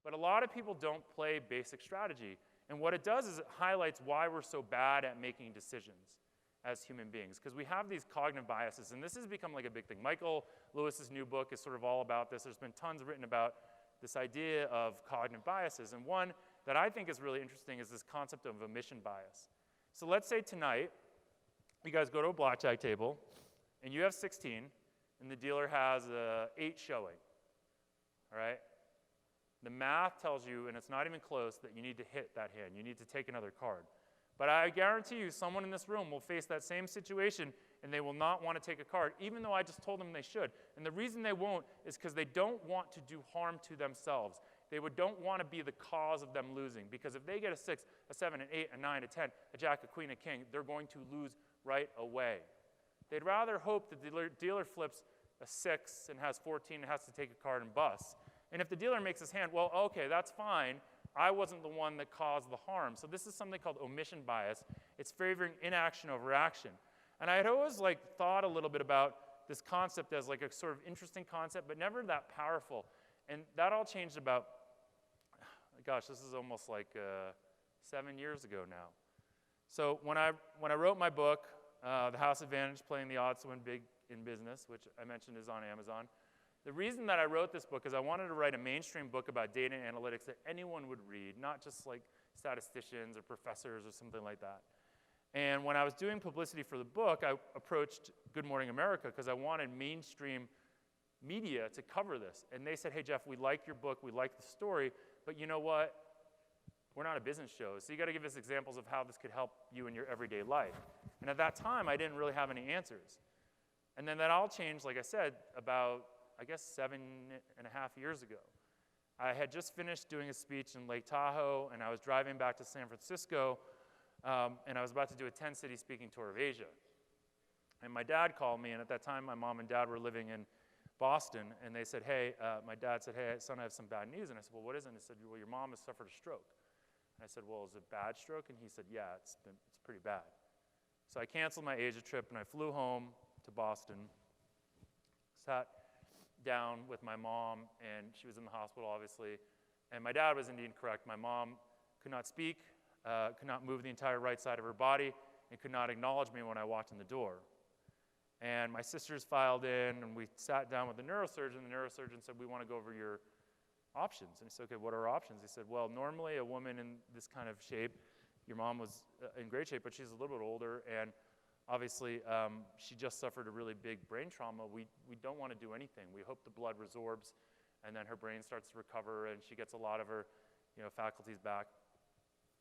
But a lot of people don't play basic strategy. And what it does is it highlights why we're so bad at making decisions as human beings, because we have these cognitive biases, and this has become like a big thing. Michael Lewis's new book is sort of all about this. There's been tons written about this idea of cognitive biases, and one that I think is really interesting is this concept of omission bias. So let's say tonight, you guys go to a blackjack table, and you have 16, and the dealer has 8 showing, all right? The math tells you, and it's not even close, that you need to hit that hand. You need to take another card. But I guarantee you someone in this room will face that same situation, and they will not want to take a card, even though I just told them they should. And the reason they won't is because they don't want to do harm to themselves. They don't want to be the cause of them losing, because if they get a 6, a 7, an 8, a 9, a 10, a jack, a queen, a king, they're going to lose right away. They'd rather hope that the dealer flips a 6 and has 14 and has to take a card and busts. And if the dealer makes his hand, well, okay, that's fine. I wasn't the one that caused the harm. So this is something called omission bias. It's favoring inaction over action. And I had always thought a little bit about this concept as like a sort of interesting concept, but never that powerful. And that all changed about, gosh, this is almost like 7 years ago now. So when I wrote my book, The House Advantage, Playing the Odds to Win Big in Business, which I mentioned is on Amazon, the reason that I wrote this book is I wanted to write a mainstream book about data and analytics that anyone would read, not just like statisticians or professors or something like that. And when I was doing publicity for the book, I approached Good Morning America because I wanted mainstream media to cover this. And they said, hey, Jeff, we like your book, we like the story, but you know what? We're not a business show, so you got to give us examples of how this could help you in your everyday life. And at that time, I didn't really have any answers. And then that all changed, like I said, about I guess 7.5 years ago. I had just finished doing a speech in Lake Tahoe, and I was driving back to San Francisco, and I was about to do a 10-city speaking tour of Asia. And my dad called me, and at that time, my mom and dad were living in Boston, and they said, hey, my dad said, hey, son, I have some bad news. And I said, well, what is it? And he said, well, your mom has suffered a stroke. And I said, well, is it a bad stroke? And he said, yeah, it's pretty bad. So I canceled my Asia trip, and I flew home to Boston, sat down with my mom, and she was in the hospital, obviously. And my dad was indeed correct. My mom could not speak, could not move the entire right side of her body, and could not acknowledge me when I walked in the door. And my sisters filed in, and we sat down with the neurosurgeon. The neurosurgeon said, we want to go over your options. And I said, okay, what are our options? He said, well, normally a woman in this kind of shape, your mom was in great shape, but she's a little bit older, and obviously, she just suffered a really big brain trauma. We don't want to do anything. We hope the blood resorbs, and then her brain starts to recover, and she gets a lot of her faculties back.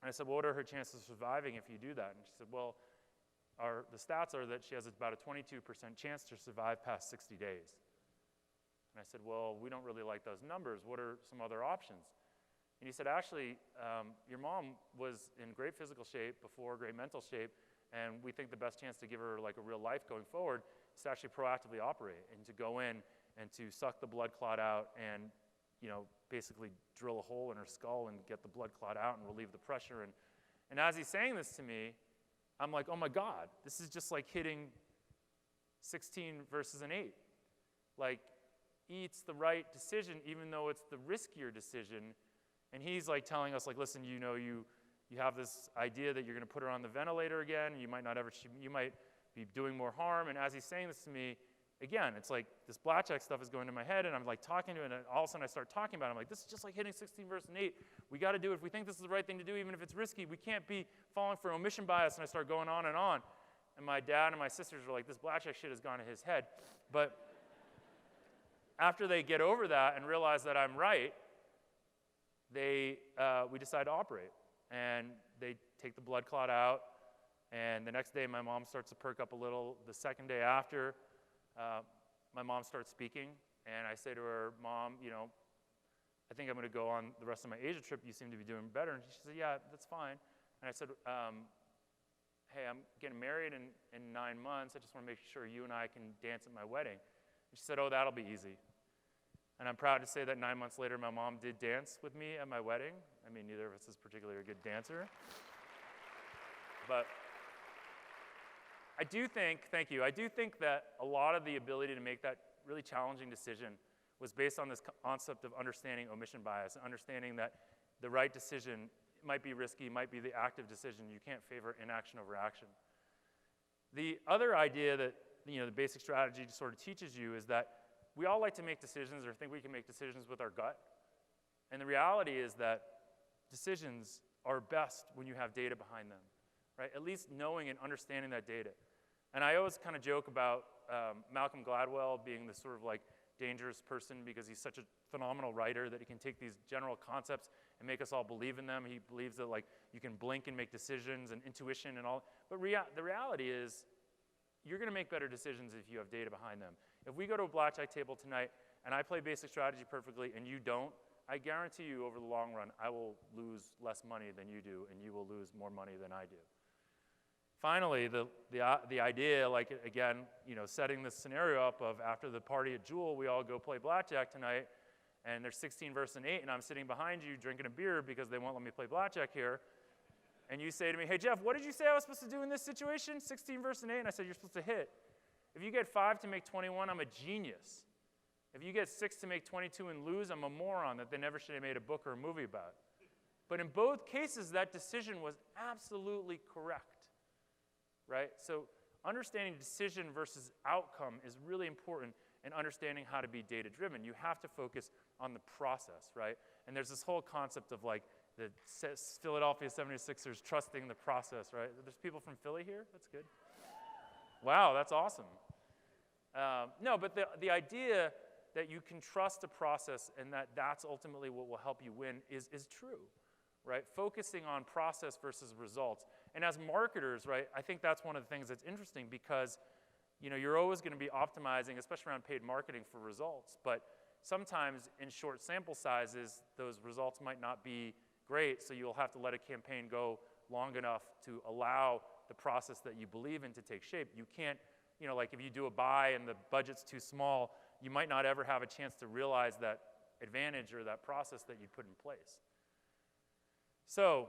And I said, well, what are her chances of surviving if you do that? And she said, well, the stats are that she has about a 22% chance to survive past 60 days. And I said, well, we don't really like those numbers. What are some other options? And he said, actually, your mom was in great physical shape before, great mental shape, and we think the best chance to give her like a real life going forward is to actually proactively operate and to go in and to suck the blood clot out and basically drill a hole in her skull and get the blood clot out and relieve the pressure. And as he's saying this to me, I'm like, oh my God, this is just like hitting 16 versus an 8. Like, it's the right decision even though it's the riskier decision. And he's like telling us, like, listen, you have this idea that you're going to put her on the ventilator again. You might be doing more harm. And as he's saying this to me, again, it's like this blackjack stuff is going to my head, and I'm like talking to it, and all of a sudden I start talking about it. I'm like, this is just like hitting 16 versus an 8. We got to do it. If we think this is the right thing to do, even if it's risky, we can't be falling for omission bias. And I start going on. And my dad and my sisters are like, this blackjack shit has gone to his head. But after they get over that and realize that I'm right, we decide to operate. And they take the blood clot out, and the next day my mom starts to perk up a little. The second day after, my mom starts speaking, and I say to her, Mom, I think I'm going to go on the rest of my Asia trip. You seem to be doing better. And she said, yeah, that's fine. And I said, hey, I'm getting married in 9 months. I just want to make sure you and I can dance at my wedding. And she said, oh, that'll be easy. And I'm proud to say that 9 months later, my mom did dance with me at my wedding. I mean, neither of us is particularly a good dancer. But I do think that a lot of the ability to make that really challenging decision was based on this concept of understanding omission bias, understanding that the right decision might be risky, might be the active decision. You can't favor inaction over action. The other idea that the basic strategy sort of teaches you is that we all like to make decisions or think we can make decisions with our gut. And the reality is that decisions are best when you have data behind them, right? At least knowing and understanding that data. And I always kind of joke about Malcolm Gladwell being this sort of like dangerous person because he's such a phenomenal writer that he can take these general concepts and make us all believe in them. He believes that like you can blink and make decisions and intuition and all. But the reality is you're going to make better decisions if you have data behind them. If we go to a blackjack table tonight and I play basic strategy perfectly and you don't, I guarantee you over the long run I will lose less money than you do and you will lose more money than I do. Finally, the idea, like again, setting this scenario up of after the party at Jewel, we all go play blackjack tonight, and there's 16 versus an 8, and I'm sitting behind you drinking a beer because they won't let me play blackjack here. And you say to me, hey, Jeff, what did you say I was supposed to do in this situation? 16 versus an 8, and I said, you're supposed to hit. If you get 5 to make 21, I'm a genius. If you get 6 to make 22 and lose, I'm a moron that they never should have made a book or a movie about. But in both cases, that decision was absolutely correct. Right? So understanding decision versus outcome is really important in understanding how to be data-driven. You have to focus on the process, right? And there's this whole concept of like the Philadelphia 76ers trusting the process, right? There's people from Philly here? That's good. Wow, that's awesome. No, but the idea that you can trust the process and that's ultimately what will help you win is true, right? Focusing on process versus results. And as marketers, right, I think that's one of the things that's interesting because, you're always going to be optimizing, especially around paid marketing, for results. But sometimes in short sample sizes, those results might not be great, so you'll have to let a campaign go long enough to allow the process that you believe in to take shape. You can't, like if you do a buy and the budget's too small, you might not ever have a chance to realize that advantage or that process that you put in place. So,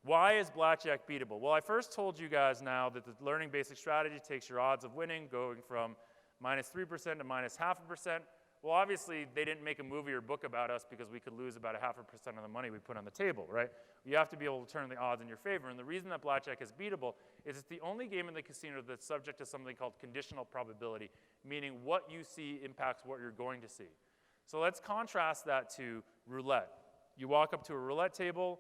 why is blackjack beatable? Well, I first told you guys now that the learning basic strategy takes your odds of winning going from -3% to -0.5%. Well, obviously, they didn't make a movie or book about us because we could lose about 0.5% of the money we put on the table, right? You have to be able to turn the odds in your favor. And the reason that blackjack is beatable is it's the only game in the casino that's subject to something called conditional probability, meaning what you see impacts what you're going to see. So let's contrast that to roulette. You walk up to a roulette table.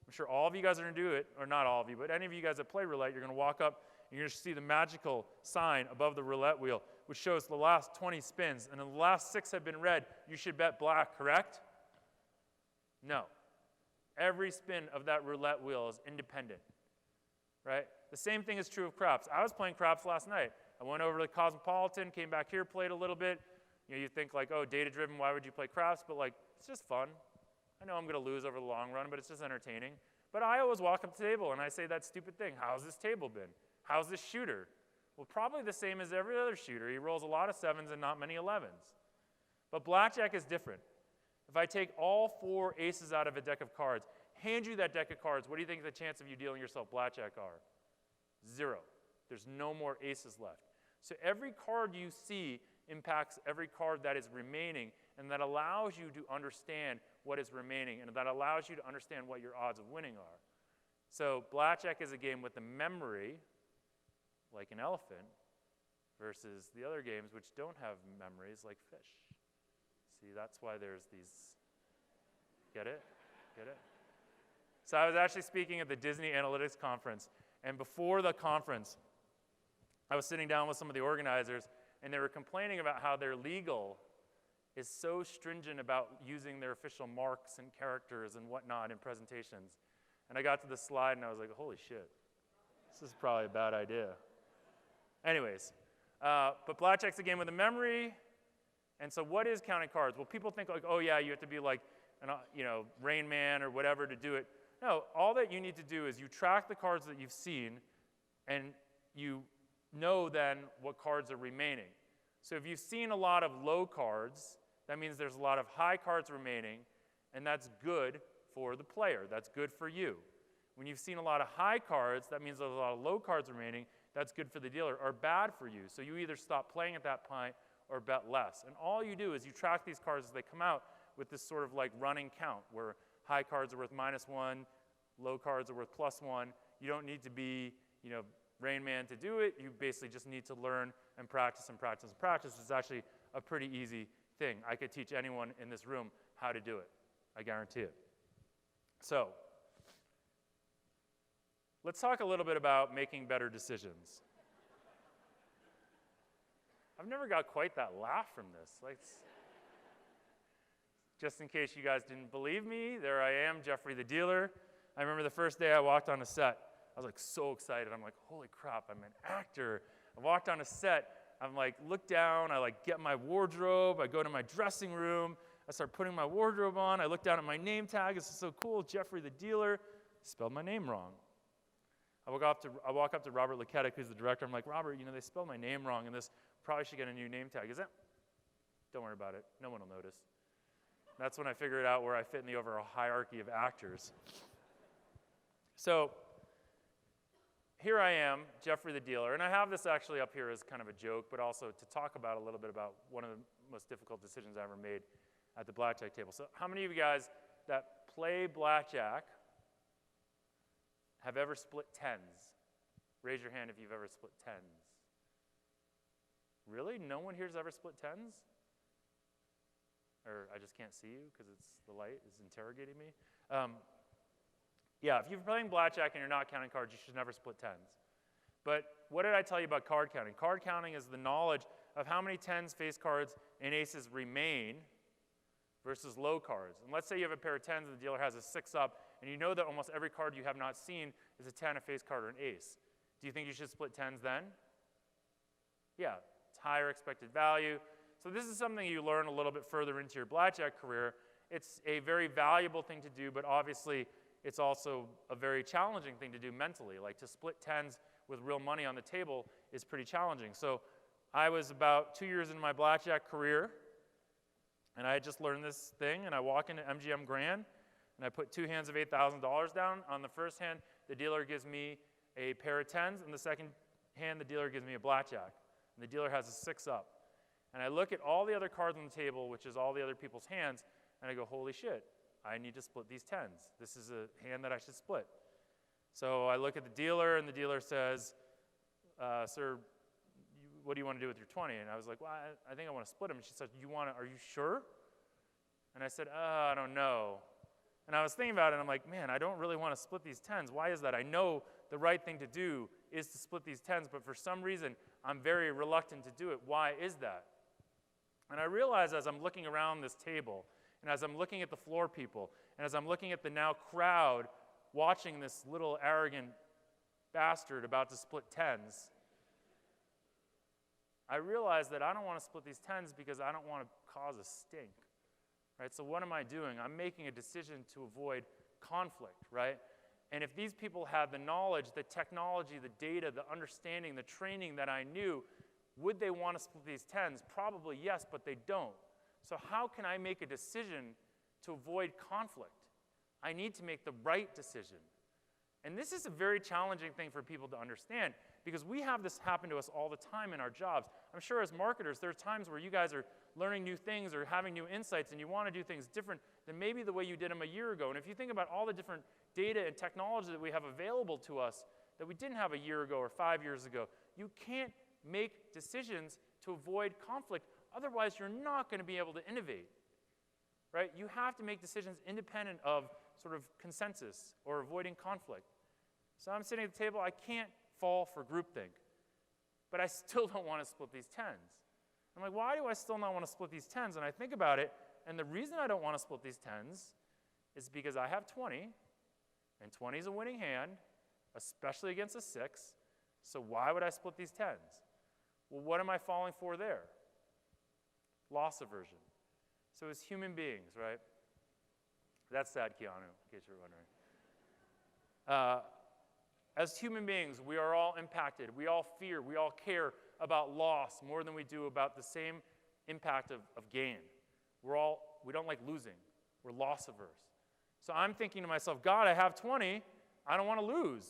I'm sure all of you guys are going to do it, or not all of you, but any of you guys that play roulette, you're going to walk up, and you're going to see the magical sign above the roulette wheel, which shows the last 20 spins, and the last 6 have been red. You should bet black, correct? No. Every spin of that roulette wheel is independent, right? The same thing is true of craps. I was playing craps last night. I went over to the Cosmopolitan, came back here, played a little bit. You think like, oh, data-driven, why would you play craps? But like, it's just fun. I know I'm going to lose over the long run, but it's just entertaining. But I always walk up to the table and I say that stupid thing. How's this table been? How's this shooter? Well, probably the same as every other shooter. He rolls a lot of 7s and not many 11s. But blackjack is different. If I take all 4 aces out of a deck of cards, hand you that deck of cards, what do you think the chance of you dealing yourself blackjack are? 0. There's no more aces left. So every card you see impacts every card that is remaining, and that allows you to understand what is remaining, and that allows you to understand what your odds of winning are. So blackjack is a game with a memory, like an elephant, versus the other games which don't have memories, like fish. See, that's why there's these. Get it? Get it? So I was actually speaking at the Disney Analytics Conference, and before the conference, I was sitting down with some of the organizers, and they were complaining about how their legal is so stringent about using their official marks and characters and whatnot in presentations. And I got to the slide, and I was like, holy shit, this is probably a bad idea. Anyways, but blackjack's a game with a memory. And so what is counting cards? Well, people think like, oh, yeah, you have to be like, Rain Man or whatever to do it. No, all that you need to do is you track the cards that you've seen, and you know then what cards are remaining. So if you've seen a lot of low cards, that means there's a lot of high cards remaining, and that's good for the player. That's good for you. When you've seen a lot of high cards, that means there's a lot of low cards remaining. That's good for the dealer, or bad for you. So you either stop playing at that point, or bet less. And all you do is you track these cards as they come out with this sort of like running count where high cards are worth -1, low cards are worth +1. You don't need to be, Rain Man to do it. You basically just need to learn and practice and practice and practice. It's actually a pretty easy thing. I could teach anyone in this room how to do it. I guarantee it. So, let's talk a little bit about making better decisions. I've never got quite that laugh from this. Just in case you guys didn't believe me, there I am, Jeffrey the dealer. I remember the first day I walked on a set. I was like so excited. I'm like, holy crap, I'm an actor. I walked on a set. I'm like, look down. I like get my wardrobe. I go to my dressing room. I start putting my wardrobe on. I look down at my name tag. This is so cool, Jeffrey the dealer. Spelled my name wrong. I walk up to Robert Luketic, who's the director. I'm like, Robert, they spelled my name wrong in this. Probably should get a new name tag. Is that? Don't worry about it. No one will notice. That's when I figured out where I fit in the overall hierarchy of actors. So here I am, Jeffrey the dealer, and I have this actually up here as kind of a joke, but also to talk about a little bit about one of the most difficult decisions I ever made at the blackjack table. So how many of you guys that play blackjack have ever split tens? Raise your hand if you've ever split tens. Really? No one here's ever split tens? Or I just can't see you because the light is interrogating me. Yeah, if you're playing blackjack and you're not counting cards, you should never split tens. But what did I tell you about card counting? Card counting is the knowledge of how many tens, face cards, and aces remain versus low cards. And let's say you have a pair of tens and the dealer has a 6-up, and you know that almost every card you have not seen is a 10, a face card, or an ace. Do you think you should split tens then? Yeah, it's higher expected value. So this is something you learn a little bit further into your blackjack career. It's a very valuable thing to do, but obviously it's also a very challenging thing to do mentally. Like to split tens with real money on the table is pretty challenging. So I was about 2 years into my blackjack career, and I had just learned this thing, and I walk into MGM Grand, and I put 2 hands of $8,000 down. On the first hand, the dealer gives me a pair of tens, and the second hand, the dealer gives me a blackjack. And the dealer has a 6-up. And I look at all the other cards on the table, which is all the other people's hands, and I go, holy shit, I need to split these tens. This is a hand that I should split. So I look at the dealer, and the dealer says, sir, what do you want to do with your 20? And I was like, well, I think I want to split them. And she said, are you sure? And I said, I don't know. And I was thinking about it, and I'm like, man, I don't really want to split these tens. Why is that? I know the right thing to do is to split these tens, but for some reason, I'm very reluctant to do it. Why is that? And I realize as I'm looking around this table, and as I'm looking at the floor people, and as I'm looking at the now crowd watching this little arrogant bastard about to split tens, I realize that I don't want to split these tens because I don't want to cause a stink. Right? So what am I doing? I'm making a decision to avoid conflict, right? And if these people had the knowledge, the technology, the data, the understanding, the training that I knew, would they want to split these tens? Probably yes, but they don't. So how can I make a decision to avoid conflict? I need to make the right decision. And this is a very challenging thing for people to understand because we have this happen to us all the time in our jobs. I'm sure as marketers, there are times where you guys are learning new things or having new insights and you want to do things different than maybe the way you did them a year ago. And if you think about all the different data and technology that we have available to us that we didn't have a year ago or 5 years ago, you can't make decisions to avoid conflict. Otherwise, you're not going to be able to innovate. Right? You have to make decisions independent of sort of consensus or avoiding conflict. So I'm sitting at the table, I can't fall for groupthink, but I still don't want to split these tens. I'm like, why do I still not want to split these tens? And I think about it, and the reason I don't want to split these tens is because I have 20, and 20 is a winning hand, especially against a 6, so why would I split these tens? Well, what am I falling for there? Loss aversion. So as human beings, right? That's sad, Keanu, in case you're wondering. As human beings, we are all impacted. We all fear. We all care about loss more than we do about the same impact of gain. We don't like losing. We're loss averse. So I'm thinking to myself, God, I have 20. I don't want to lose.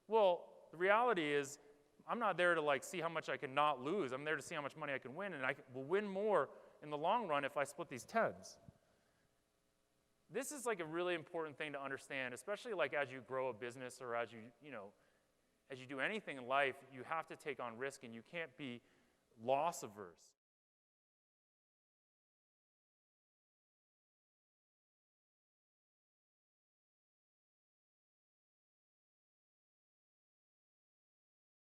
Well, the reality is I'm not there to like see how much I can not lose. I'm there to see how much money I can win, and I will win more in the long run if I split these TEDs. This is like a really important thing to understand, especially like as you grow a business or as you do anything in life, you have to take on risk and you can't be loss averse.